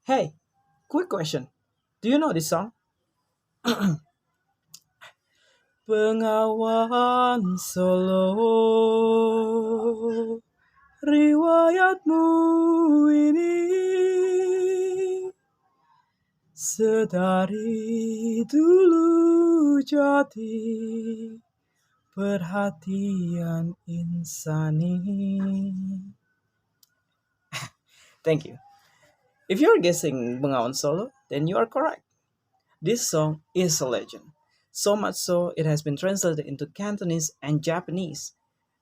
Hey, quick question. Do you know this song? Pengawan Solo, riwayatmu ini sedari dulu jati perhatian insani. Thank you. If you're guessing Bengawan Solo, then you are correct. This song is a legend. So much so, it has been translated into Cantonese and Japanese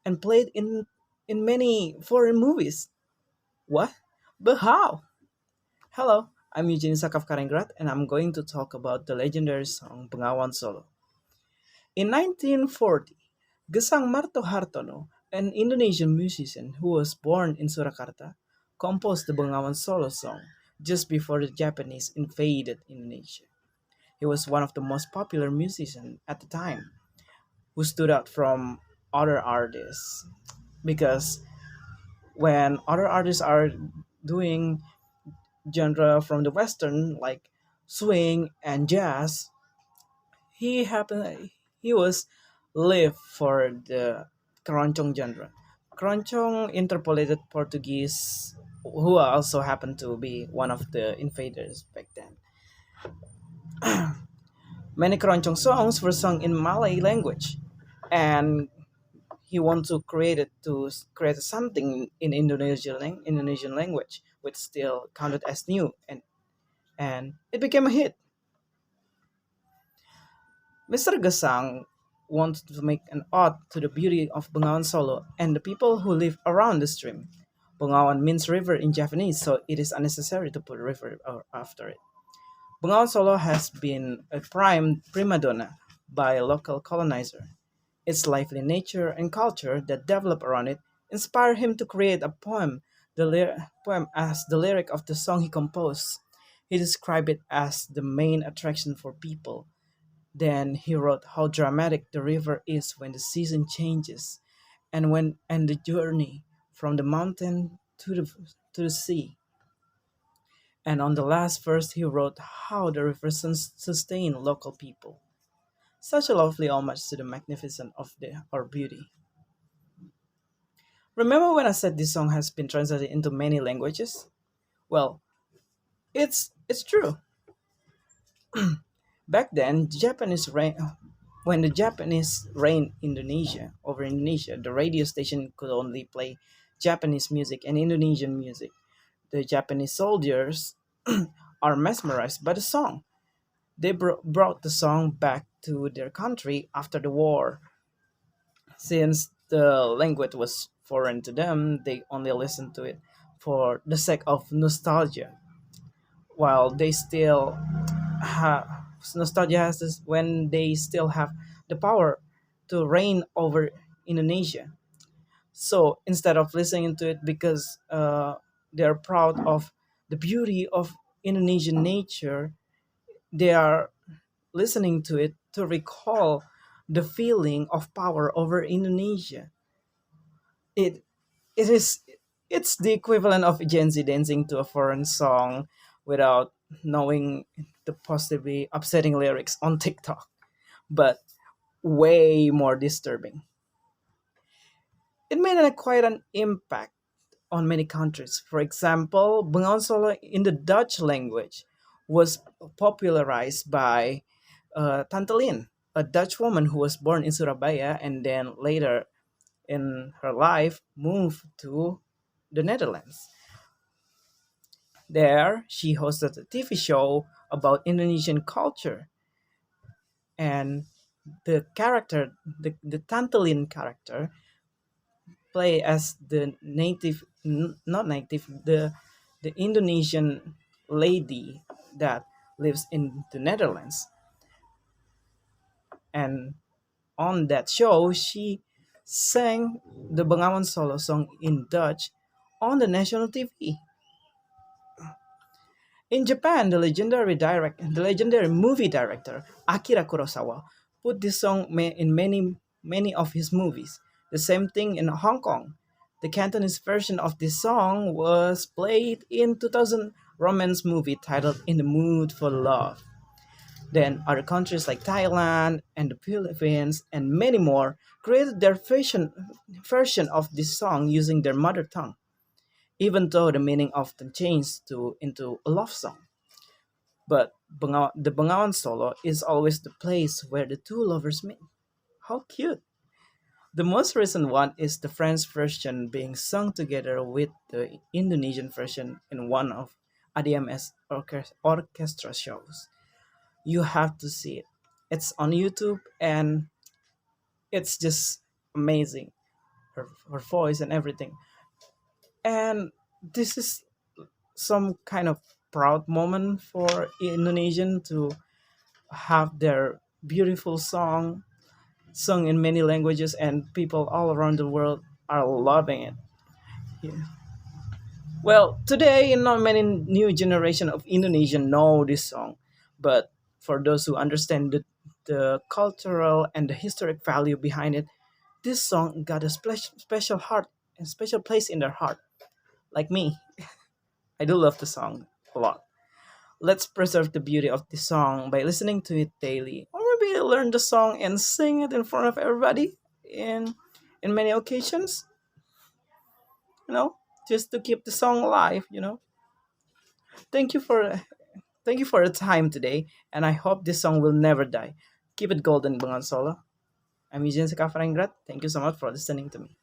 and played in many foreign movies. What? But how? Hello, I'm Eugene Sakafkaringrat and I'm going to talk about the legendary song Bengawan Solo. In 1940, Gesang Martohartono, an Indonesian musician who was born in Surakarta, composed the Bengawan Solo song just before the Japanese invaded Indonesia. He was one of the most popular musicians at the time who stood out from other artists because when other artists are doing genre from the western like swing and jazz, he was live for the keroncong genre. Keroncong interpolated Portuguese, who also happened to be one of the invaders back then. Many keroncong songs were sung in Malay language, and he wanted to create something in Indonesian language, which still counted as new, and it became a hit. Mr. Gesang wanted to make an ode to the beauty of Bengawan Solo and the people who live around the stream. Bengawan means river in Japanese, so it is unnecessary to put river after it. Bengawan Solo has been a prima donna by a local colonizer. Its lively nature and culture that develop around it inspired him to create a poem as the lyric of the song he composed. He described it as the main attraction for people. Then he wrote how dramatic the river is when the season changes and the journey from the mountain to the sea. And on the last verse he wrote how the river sustained local people. Such a lovely homage to the magnificence of our beauty. Remember when I said this song has been translated into many languages? Well, it's true. Back then, when the Japanese reigned Indonesia, the radio station could only play Japanese music and Indonesian music. The Japanese soldiers are mesmerized by the song. They brought the song back to their country after the war. Since the language was foreign to them, they only listened to it for the sake of nostalgia. While they still have nostalgia has this when they still have the power to reign over Indonesia. So instead of listening to it because they're proud of the beauty of Indonesian nature, they are listening to it to recall the feeling of power over Indonesia. It it is it's the equivalent of Gen Z dancing to a foreign song without knowing the possibly upsetting lyrics on TikTok, but way more disturbing. It made quite an impact on many countries. For example, Bengawan Solo in the Dutch language was popularized by Tante Lin, a Dutch woman who was born in Surabaya and then later in her life moved to the Netherlands. There, she hosted a TV show about Indonesian culture, and the Tantolin character, play as the not native, the Indonesian lady that lives in the Netherlands. And on that show, she sang the Bengawan Solo song in Dutch on the national TV. In Japan, the legendary movie director Akira Kurosawa put this song in many of his movies. The same thing in Hong Kong. The Cantonese version of this song was played in 2000 romance movie titled In the Mood for Love. Then other countries like Thailand and the Philippines and many more created their version of this song using their mother tongue, even though the meaning often changed into a love song. But the Bengawan solo is always the place where the two lovers meet. How cute! The most recent one is the French version being sung together with the Indonesian version in one of ADMS orchestra shows. You have to see it. It's on YouTube and it's just amazing. Her voice and everything. And this is some kind of proud moment for Indonesian to have their beautiful song sung in many languages and people all around the world are loving it. Yeah. Well, today not many new generation of Indonesian know this song, but for those who understand the cultural and the historic value behind it, this song got a special heart and special place in their heart. Like me, I do love the song a lot. Let's preserve the beauty of the song by listening to it daily, or maybe learn the song and sing it in front of everybody in many occasions. You know, just to keep the song alive. Thank you for thank you for the time today, and I hope this song will never die. Keep it golden, Bangan Solo. I'm Eugene Sakafarangrat. Thank you so much for listening to me.